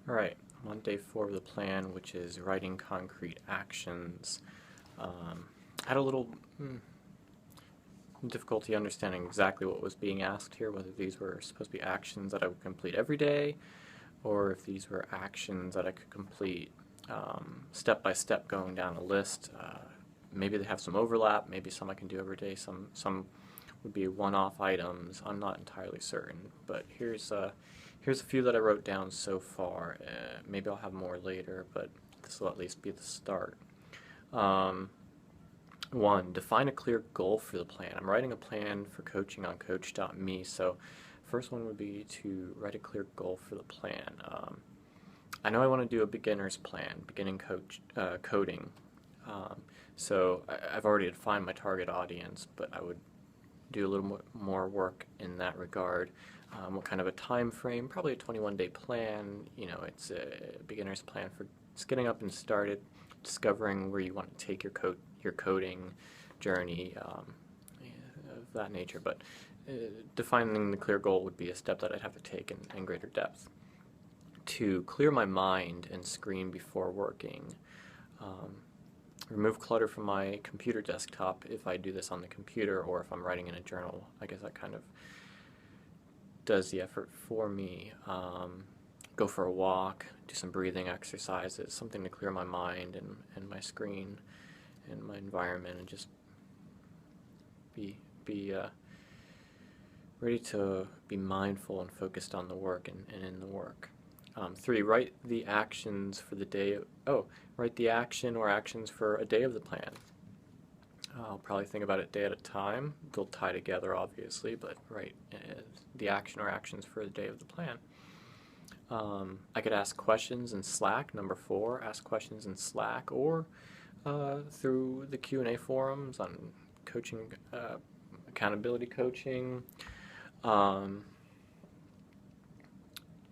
Alright, I'm on day 4 of the plan, which is writing concrete actions. I had a little difficulty understanding exactly what was being asked here, whether these were supposed to be actions that I would complete every day, or if these were actions that I could complete step by step going down a list. Maybe they have some overlap, maybe some I can do every day, some would be one-off items. I'm not entirely certain, but here's a few that I wrote down so far. Maybe I'll have more later, but this will at least be the start. 1, define a clear goal for the plan. I'm writing a plan for coaching on coach.me, so first one would be to write a clear goal for the plan. I know I want to do a beginner's plan, beginning coding. So I've already defined my target audience, but I would do a little more work in that regard. What kind of a time frame? Probably a 21-day plan. You know, it's a beginner's plan for just getting up and started, discovering where you want to take your coding journey, of that nature. But defining the clear goal would be a step that I'd have to take in greater depth. To clear my mind and screen before working. Remove clutter from my computer desktop if I do this on the computer, or if I'm writing in a journal. I guess that kind of does the effort for me. Go for a walk, do some breathing exercises, something to clear my mind and my screen and my environment, and just be ready to be mindful and focused on the work and in the work. 3, write the actions for the day. Write the action or actions for a day of the plan. I'll probably think about it day at a time. They'll tie together, obviously, but write the action or actions for the day of the plan. I could ask questions in Slack. Number 4, ask questions in Slack, or through the Q&A forums on coaching, accountability coaching.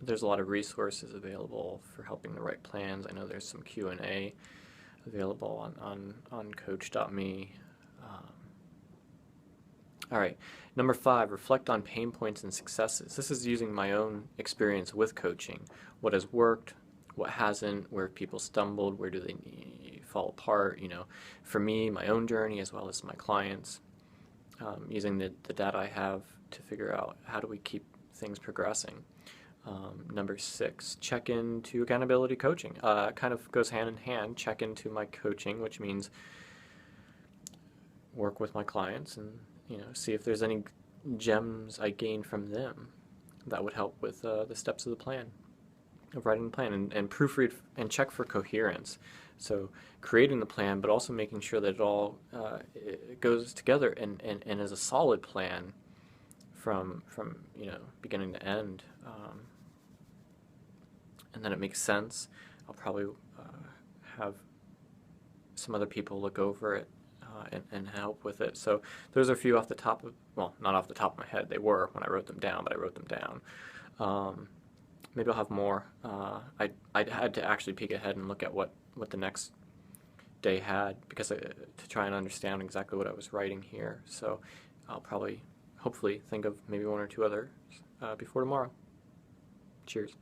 There's a lot of resources available for helping to write plans. I know there's some Q&A available on coach.me. Alright, number 5, reflect on pain points and successes. This is using my own experience with coaching. What has worked, what hasn't, where people stumbled, where do they fall apart, you know. For me, my own journey as well as my clients. Using the data I have to figure out how do we keep things progressing. Number 6, check into accountability coaching. Kind of goes hand in hand. Check into my coaching, which means work with my clients and see if there's any gems I gain from them that would help with the steps of the plan, of writing the plan, and proofread and check for coherence. So creating the plan, but also making sure that it all it goes together and is a solid plan from beginning to end. And then it makes sense. I'll probably have some other people look over it and help with it. So those are a few off the top of, well, not off the top of my head. They were when I wrote them down, but I wrote them down. Maybe I'll have more. I had to actually peek ahead and look at what the next day had, because to try and understand exactly what I was writing here. So I'll probably, hopefully, think of maybe 1 or 2 others before tomorrow. Cheers.